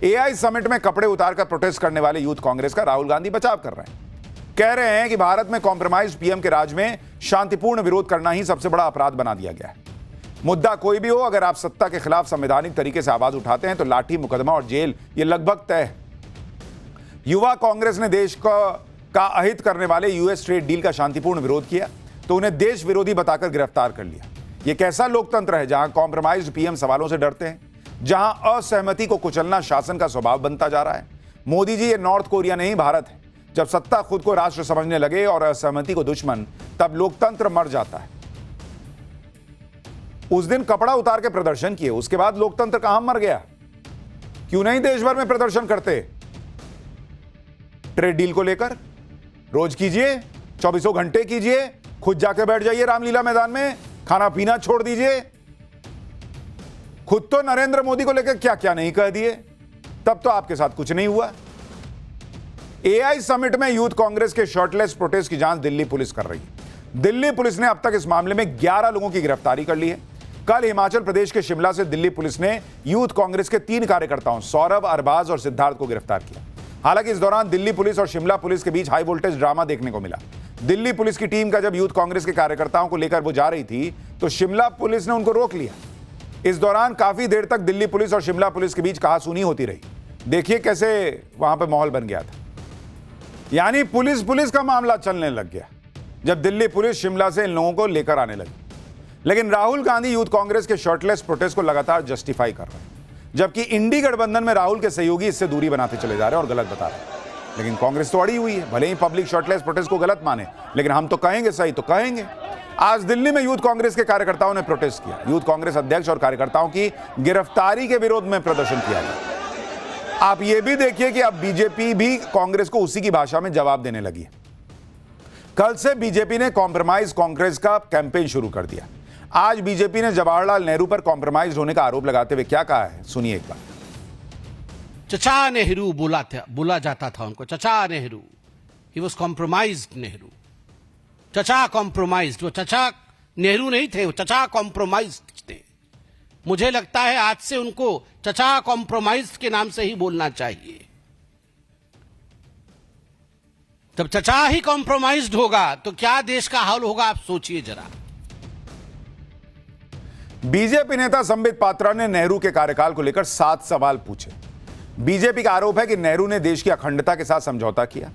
AI summit में कपड़े उतारकर प्रोटेस्ट करने वाले यूथ कांग्रेस का राहुल गांधी बचाव कर रहे हैं। कह रहे हैं कि भारत में कॉम्प्रोमाइज पीएम के राज में शांतिपूर्ण विरोध करना ही सबसे बड़ा अपराध बना दिया गया है। मुद्दा कोई भी हो, अगर आप सत्ता के खिलाफ संवैधानिक तरीके से आवाज उठाते हैं तो लाठी, मुकदमा और जेल ये लगभग तय है। युवा कांग्रेस ने देश का अहित करने वाले यूएस ट्रेड डील का शांतिपूर्ण विरोध किया तो उन्हें देश विरोधी बताकर गिरफ्तार कर लिया। यह कैसा लोकतंत्र है जहां कॉम्प्रोमाइज्ड पीएम सवालों से डरते हैं, जहां असहमति को कुचलना शासन का स्वभाव बनता जा रहा है। मोदी जी, ये नॉर्थ कोरिया नहीं, भारत है। जब सत्ता खुद को राष्ट्र समझने लगे और असहमति को दुश्मन, तब लोकतंत्र मर जाता है। उस दिन कपड़ा उतार के प्रदर्शन किए, उसके बाद लोकतंत्र कहां मर गया? क्यों नहीं देश भर में प्रदर्शन करते? ट्रेड डील को लेकर रोज कीजिए, 24 घंटे कीजिए, खुद जाके बैठ जाइए रामलीला मैदान में, खाना पीना छोड़ दीजिए। खुद तो नरेंद्र मोदी को लेकर क्या क्या नहीं कह दिए, तब तो आपके साथ कुछ नहीं हुआ। एआई समिट में यूथ कांग्रेस के शर्टलेस प्रोटेस्ट की जांच दिल्ली पुलिस कर रही है। दिल्ली पुलिस ने अब तक इस मामले में 11 लोगों की गिरफ्तारी कर ली है। कल हिमाचल प्रदेश के शिमला से दिल्ली पुलिस ने यूथ कांग्रेस के 3 कार्यकर्ताओं सौरभ, अरबाज और सिद्धार्थ को गिरफ्तार किया। हालांकि इस दौरान दिल्ली पुलिस और शिमला पुलिस के बीच हाई वोल्टेज ड्रामा देखने को मिला। दिल्ली पुलिस की टीम का जब यूथ कांग्रेस के कार्यकर्ताओं को लेकर वो जा रही थी तो शिमला पुलिस ने उनको रोक लिया। इस दौरान काफी देर तक दिल्ली पुलिस और शिमला पुलिस के बीच कहासुनी होती रही। देखिए कैसे वहां पर माहौल बन गया था। यानी पुलिस का मामला चलने लग गया जब दिल्ली पुलिस शिमला से इन लोगों को लेकर आने लगी। लेकिन राहुल गांधी यूथ कांग्रेस के शर्टलेस प्रोटेस्ट को लगातार जस्टिफाई कर रहे हैं, जबकि इंडी गठबंधन में राहुल के सहयोगी इससे दूरी बनाते चले जा रहे हैं और गलत बता रहे हैं। लेकिन कांग्रेस तो अड़ी हुई है, भले ही पब्लिक शर्टलेस प्रोटेस्ट को गलत माने, लेकिन हम तो कहेंगे सही तो कहेंगे। आज दिल्ली में यूथ कांग्रेस के कार्यकर्ताओं ने प्रोटेस्ट किया। यूथ कांग्रेस अध्यक्ष और कार्यकर्ताओं की गिरफ्तारी के विरोध में प्रदर्शन किया गया। आप ये भी देखिए कि अब बीजेपी भी कांग्रेस को उसी की भाषा में जवाब देने लगी है। कल से बीजेपी ने कॉम्प्रोमाइज कांग्रेस का कैंपेन शुरू कर दिया। आज बीजेपी ने जवाहरलाल नेहरू पर कॉम्प्रोमाइज होने का आरोप लगाते हुए क्या कहा है, सुनिए एक बार। चचा नेहरू बोला जाता था उनको, चचा Nehru, he was compromised Nehru. चचा कॉम्प्रोमाइज्ड, वो चचा नेहरू नहीं थे, वो चचा कॉम्प्रोमाइज्ड थे। मुझे लगता है आज से उनको चचा कॉम्प्रोमाइज्ड के नाम से ही बोलना चाहिए। जब चचा ही कॉम्प्रोमाइज्ड होगा तो क्या देश का हाल होगा, आप सोचिए जरा। बीजेपी नेता संबित पात्रा ने नेहरू के कार्यकाल को लेकर 7 सवाल पूछे। बीजेपी का आरोप है कि नेहरू ने देश की अखंडता के साथ समझौता किया।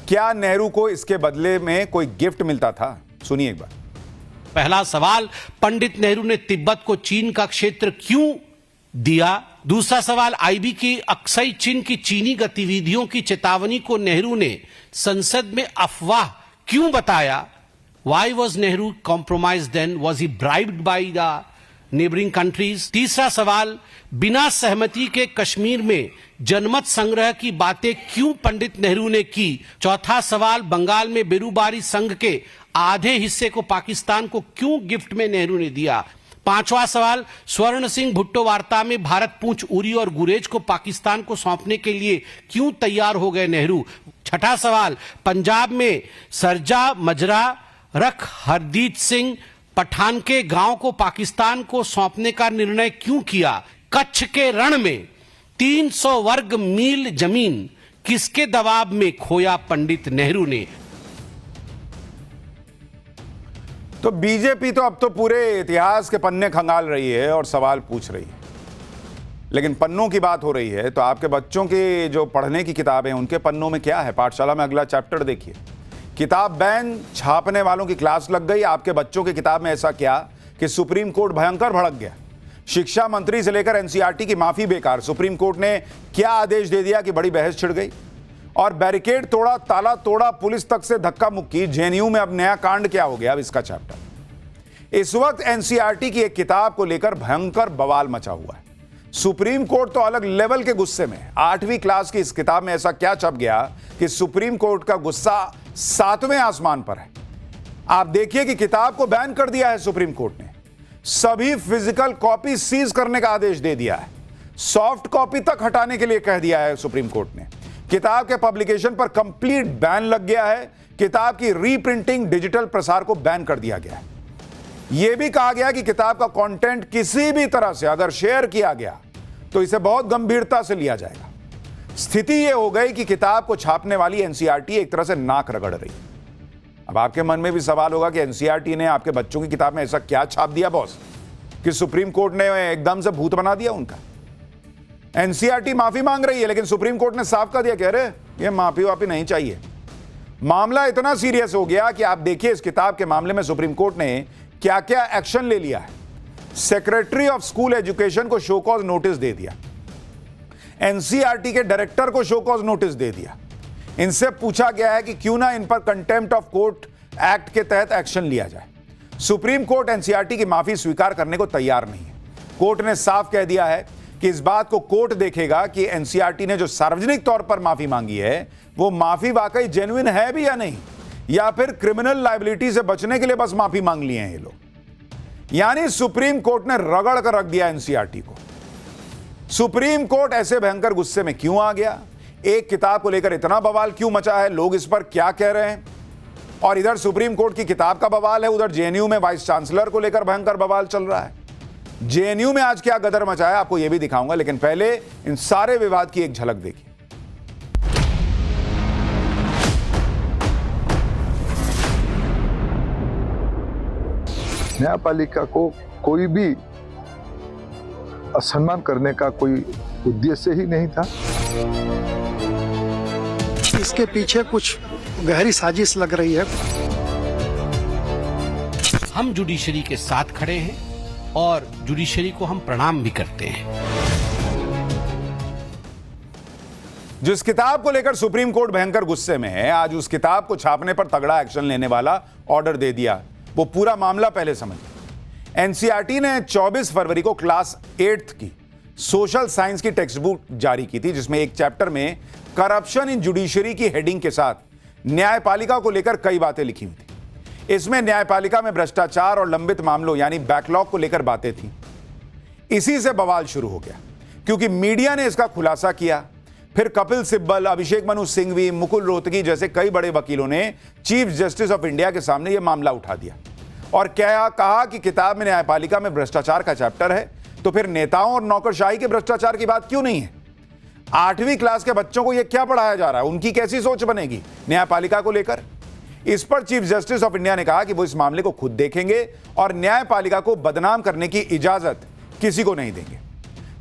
क्या नेहरू को इसके बदले में कोई गिफ्ट मिलता था? सुनिए एक बार। पहला सवाल, पंडित नेहरू ने तिब्बत को चीन का क्षेत्र क्यों दिया? दूसरा सवाल, आईबी की अक्सई चीन की चीनी गतिविधियों की चेतावनी को नेहरू ने संसद में अफवाह क्यों बताया? Why was Nehru compromised then? Was he bribed by the neighboring countries? तीसरा सवाल, बिना सहमति के कश्मीर में जनमत संग्रह की बातें क्यों पंडित नेहरू ने की? चौथा सवाल, बंगाल में बेरुबारी संघ के आधे हिस्से को पाकिस्तान को क्यों गिफ्ट में नेहरू ने दिया? पांचवा सवाल, स्वर्ण सिंह भुट्टो वार्ता में भारत पूंछ, उरी और गुरेज को पाकिस्तान को सौंपने के लिए क्यों तैयार हो गए नेहरू? छठा सवाल, पंजाब में सरजा, मजरा, रख, हरदीत सिंह पठान के गांव को पाकिस्तान को सौंपने का निर्णय क्यों किया? कच्छ के रण में 300 वर्ग मील जमीन किसके दबाव में खोया पंडित नेहरू ने? तो बीजेपी तो अब तो पूरे इतिहास के पन्ने खंगाल रही है और सवाल पूछ रही है। लेकिन पन्नों की बात हो रही है तो आपके बच्चों की जो पढ़ने की किताबें उनके पन्नों में क्या है? पाठशाला में अगला चैप्टर देखिए। किताब बैन, छापने वालों की क्लास लग गई। आपके बच्चों की किताब में ऐसा क्या कि सुप्रीम कोर्ट भयंकर भड़क गया। शिक्षा मंत्री से लेकर एनसीईआरटी की माफी बेकार। सुप्रीम कोर्ट ने क्या आदेश दे दिया कि बड़ी बहस छिड़ गई। और बैरिकेड तोड़ा, ताला तोड़ा, पुलिस तक से धक्का मुक्की। जेएनयू में अब नया कांड क्या हो गया, अब इसका चैप्टर। इस वक्त एनसीईआरटी की एक किताब को लेकर भयंकर बवाल मचा हुआ है। सुप्रीम कोर्ट तो अलग लेवल के गुस्से में। 8वीं क्लास की इस किताब में ऐसा क्या छप गया कि सुप्रीम कोर्ट का गुस्सा 7वें आसमान पर है। आप देखिए कि किताब को बैन कर दिया है सुप्रीम कोर्ट ने। सभी फिजिकल कॉपी सीज करने का आदेश दे दिया है। सॉफ्ट कॉपी तक हटाने के लिए कह दिया है सुप्रीम कोर्ट ने। किताब के पब्लिकेशन पर कंप्लीट बैन लग गया है। किताब की रीप्रिंटिंग, डिजिटल प्रसार को बैन कर दिया गया है। यह भी कहा गया कि किताब का कंटेंट किसी भी तरह से अगर शेयर किया गया तो इसे बहुत गंभीरता से लिया जाएगा। स्थिति यह हो गई कि किताब को छापने वाली एनसीईआरटी एक तरह से नाक रगड़ रही है। अब आपके मन में भी सवाल होगा कि एनसीईआरटी ने आपके बच्चों की किताब में ऐसा क्या छाप दिया बॉस कि सुप्रीम कोर्ट ने एकदम से भूत बना दिया उनका। एनसीईआरटी माफी मांग रही है, लेकिन सुप्रीम कोर्ट ने साफ कर दिया कि अरे ये माफी वाफी नहीं चाहिए। मामला इतना सीरियस हो गया कि आप देखिए इस किताब के मामले में सुप्रीम कोर्ट ने क्या क्या एक्शन ले लिया है। सेक्रेटरी ऑफ स्कूल एजुकेशन को शो कॉज नोटिस दे दिया, एनसीईआरटी के डायरेक्टर को शो कॉज नोटिस दे दिया। इनसे पूछा गया है कि क्यों ना इन पर कंटेम्प्ट ऑफ कोर्ट एक्ट के तहत एक्शन लिया जाए। सुप्रीम कोर्ट एनसीईआरटी की माफी स्वीकार करने को तैयार नहीं है। कोर्ट ने साफ कह दिया है कि इस बात को कोर्ट देखेगा कि एनसीईआरटी ने जो सार्वजनिक तौर पर माफी मांगी है वो माफी वाकई जेन्युइन है भी या नहीं, या फिर क्रिमिनल लायबिलिटी से बचने के लिए बस माफी मांग लिए हैं ये लोग। यानी सुप्रीम कोर्ट ने रगड़ कर रख दिया एनसीईआरटी को। सुप्रीम कोर्ट ऐसे भयंकर गुस्से में क्यों आ गया, एक किताब को लेकर इतना बवाल क्यों मचा है, लोग इस पर क्या कह रहे हैं, और इधर सुप्रीम कोर्ट की किताब का बवाल है, उधर जेएनयू में वाइस चांसलर को लेकर भयंकर बवाल चल रहा है। जेएनयू में आज क्या गदर मचा है आपको यह भी दिखाऊंगा, लेकिन पहले इन सारे विवाद की एक झलक देखिए। न्यायपालिका को कोई भी असम्मान करने का कोई उद्देश्य ही नहीं था। इसके पीछे कुछ गहरी साजिश लग रही है। हम जुडिशरी के साथ खड़े हैं और जुडिशरी को हम प्रणाम भी करते हैं। जिस किताब को लेकर सुप्रीम कोर्ट भयंकर गुस्से में है, आज उस किताब को छापने पर तगड़ा एक्शन लेने वाला ऑर्डर दे दिया। वो पूरा मामला पहले समझिए। एनसीईआरटी ने 24 फरवरी को क्लास 8th की सोशल साइंस की टेक्स्ट बुक जारी की थी, जिसमें एक चैप्टर में करप्शन इन जुडिशरी की हेडिंग के साथ न्यायपालिका को लेकर कई बातें लिखी हुई थी। इसमें न्यायपालिका में भ्रष्टाचार और लंबित मामलों यानी बैकलॉग को लेकर बातें थी। इसी से बवाल शुरू हो गया, क्योंकि मीडिया ने इसका खुलासा किया। फिर कपिल सिब्बल, अभिषेक मनु सिंघवी, मुकुल रोहतगी जैसे कई बड़े वकीलों ने चीफ जस्टिस ऑफ इंडिया के सामने यह मामला उठा दिया और कहा कि किताब में न्यायपालिका में भ्रष्टाचार का चैप्टर है, तो फिर नेताओं और नौकरशाही के भ्रष्टाचार की बात क्यों नहीं है। 8वीं क्लास के बच्चों को यह क्या पढ़ाया जा रहा है, उनकी कैसी सोच बनेगी न्यायपालिका को लेकर। इस पर चीफ जस्टिस ऑफ इंडिया ने कहा कि वो इस मामले को खुद देखेंगे और न्यायपालिका को बदनाम करने की इजाजत किसी को नहीं देंगे।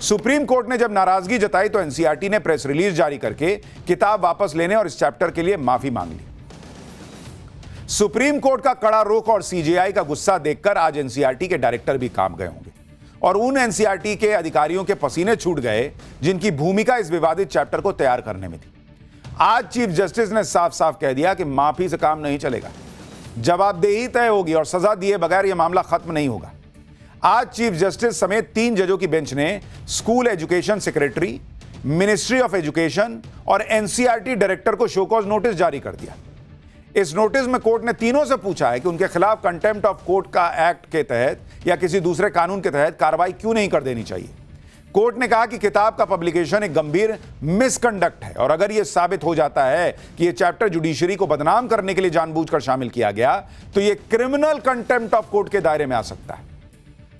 सुप्रीम कोर्ट ने जब नाराजगी जताई तो एनसीईआरटी ने प्रेस रिलीज जारी करके किताब वापस लेने और इस चैप्टर के लिए माफी मांग ली। सुप्रीम कोर्ट का कड़ा रुख और सीजेआई का गुस्सा देखकर आज एनसीईआरटी के डायरेक्टर भी काम गए होंगे और उन एनसीईआरटी के अधिकारियों के पसीने छूट गए जिनकी भूमिका इस विवादित चैप्टर को तैयार करने में थी। आज चीफ जस्टिस ने साफ साफ कह दिया कि माफी से काम नहीं चलेगा, जवाबदेही तय होगी और सजा दिए बगैर यह मामला खत्म नहीं होगा। आज चीफ जस्टिस समेत 3 जजों की बेंच ने school education secretary, ministry of education और एनसीईआरटी डायरेक्टर को शो कॉज नोटिस जारी कर दिया। इस नोटिस में कोर्ट ने तीनों से पूछा है कि उनके खिलाफ कंटेम्प्ट ऑफ कोर्ट का एक्ट के तहत या किसी दूसरे कानून के तहत कार्रवाई क्यों नहीं कर देनी चाहिए। कोर्ट ने कहा कि किताब का पब्लिकेशन एक गंभीर मिसकंडक्ट है और अगर यह साबित हो जाता है कि यह चैप्टर जुडिशरी को बदनाम करने के लिए जानबूझकर शामिल किया गया तो यह क्रिमिनल कंटेम्प्ट ऑफ कोर्ट के दायरे में आ सकता है।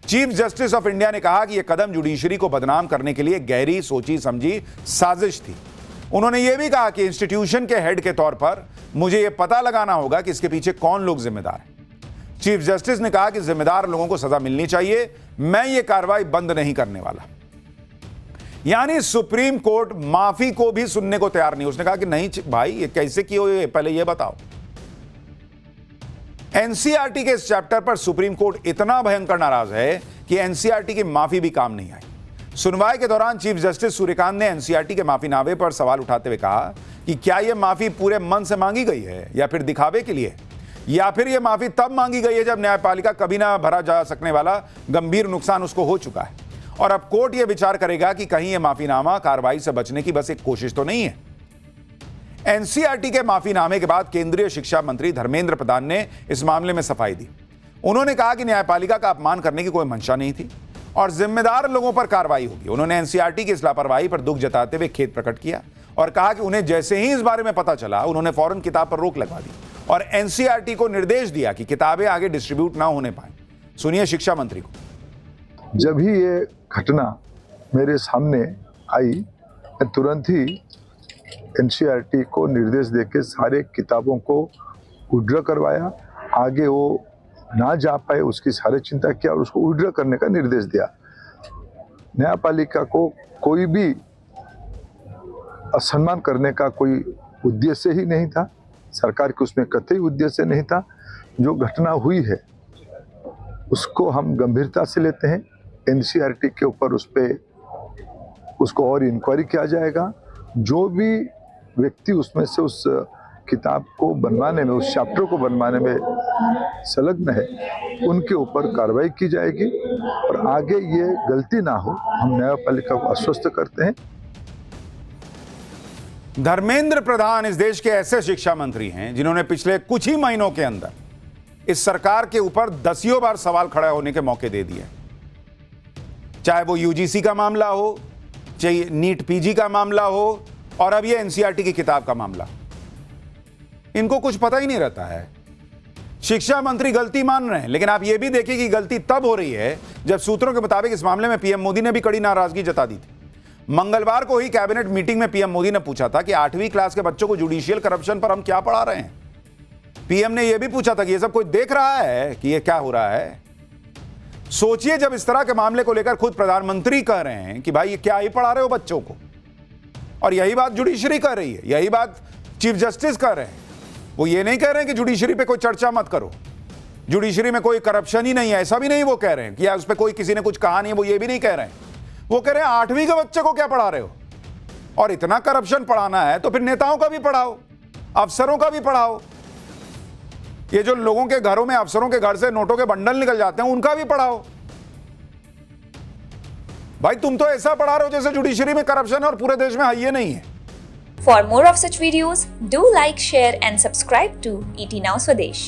चीफ जस्टिस ऑफ इंडिया ने कहा कि यह कदम जुडिशरी को बदनाम करने के लिए गहरी सोची समझी साजिश थी। उन्होंने यह भी कहा कि इंस्टीट्यूशन के हेड के तौर पर मुझे यह पता लगाना होगा कि इसके पीछे कौन लोग जिम्मेदार हैं। चीफ जस्टिस ने कहा कि जिम्मेदार लोगों को सजा मिलनी चाहिए, मैं यह कार्रवाई बंद नहीं करने वाला। यानी सुप्रीम कोर्ट माफी को भी सुनने को तैयार नहीं। उसने कहा कि नहीं भाई, ये कैसे किए हुए पहले यह बताओ। एनसीईआरटी के इस चैप्टर पर सुप्रीम कोर्ट इतना भयंकर नाराज है कि एनसीईआरटी की माफी भी काम नहीं आई। सुनवाई के दौरान चीफ जस्टिस सूर्यकांत ने एनसीईआरटी के माफीनामे पर सवाल उठाते हुए कहा कि क्या यह माफी पूरे मन से मांगी गई है या फिर दिखावे के लिए, या फिर यह माफी तब मांगी गई है जब न्यायपालिका कभी ना भरा जा सकने वाला गंभीर नुकसान उसको हो चुका है और अब कोर्ट यह विचार करेगा कि कहीं यह माफीनामा कार्रवाई से बचने की बस एक कोशिश तो नहीं है। एनसीईआरटी के माफीनामे के बाद केंद्रीय शिक्षा मंत्री धर्मेंद्र प्रधान ने इस मामले में सफाई दी। उन्होंने कहा कि न्यायपालिका का अपमान करने की कोई मंशा नहीं थी और जिम्मेदार लोगों पर कार्रवाई होगी। उन्होंने एनसीईआरटी की इस लापरवाही पर दुख जताते हुए खेद प्रकट किया और कहा कि उन्हें जैसे ही इस बारे में पता चला उन्होंने फौरन किताब पर रोक लगा दी और एनसीईआरटी को निर्देश दिया कि किताबें आगे डिस्ट्रीब्यूट ना होने पाए। सुनिए शिक्षा मंत्री को। जब ही ये घटना मेरे सामने आई, मैं तुरंत ही एनसीईआरटी को निर्देश देके सारे किताबों को विड्रॉ करवाया। आगे वो ना जा पाए उसकी सारी चिंता किया और उसको विड्रॉ करने का निर्देश दिया। न्यायपालिका को कोई भी असम्मान करने का कोई उद्देश्य ही नहीं था, सरकार के उसमें कतई उद्देश्य नहीं था। जो घटना हुई है उसको हम गंभीरता से लेते हैं। एनसीईआरटी के ऊपर उसको और इंक्वायरी किया जाएगा। जो भी व्यक्ति उसमें से उस किताब को बनवाने में, उस चैप्टर को बनवाने में संलग्न है, उनके ऊपर कार्रवाई की जाएगी और आगे ये गलती ना हो, हम न्यायपालिका को आश्वस्त करते हैं। धर्मेंद्र प्रधान इस देश के ऐसे शिक्षा मंत्री हैं जिन्होंने पिछले कुछ ही महीनों के अंदर इस सरकार के ऊपर दसियों बार सवाल खड़ा होने के मौके दे दिए। चाहे वो यूजीसी का मामला हो, चाहे नीट पीजी का मामला हो और अब ये एनसीईआरटी की किताब का मामला। इनको कुछ पता ही नहीं रहता है। शिक्षा मंत्री गलती मान रहे हैं, लेकिन आप ये भी देखिए कि गलती तब हो रही है जब सूत्रों के मुताबिक इस मामले में पीएम मोदी ने भी कड़ी नाराजगी जता दी थी। मंगलवार को ही कैबिनेट मीटिंग में पीएम मोदी ने पूछा था कि 8वीं क्लास के बच्चों को जुडिशियल करप्शन पर हम क्या पढ़ा रहे हैं। पीएम ने यह भी पूछा था कि यह सब कोई देख रहा है कि यह क्या हो रहा है। सोचिए, जब इस तरह के मामले को लेकर खुद प्रधानमंत्री कह रहे हैं कि भाई ये क्या ही पढ़ा रहे हो बच्चों को, और यही बात जुडिशरी कर रही है, यही बात चीफ जस्टिस कर रहे हैं। वो ये नहीं कह रहे हैं कि जुडिशरी पे कोई चर्चा मत करो, जुडिशरी में कोई करप्शन ही नहीं है, ऐसा भी नहीं वो कह रहे हैं कि या उस पर कोई किसी ने कुछ कहा नहीं है, वो ये भी नहीं कह रहे हैं। वो कह रहे हैं 8वीं के बच्चे को क्या पढ़ा रहे हो, और इतना करप्शन पढ़ाना है तो फिर नेताओं का भी पढ़ाओ, अफसरों का भी पढ़ाओ। ये जो लोगों के घरों में, अफसरों के घर से नोटों के बंडल निकल जाते हैं, उनका भी पढ़ाओ। भाई तुम तो ऐसा पढ़ा रहे हो जैसे जुडिशरी में करप्शन है और पूरे देश में है ये नहीं है। For more of such videos, do like, share and subscribe to ET Now Swadesh.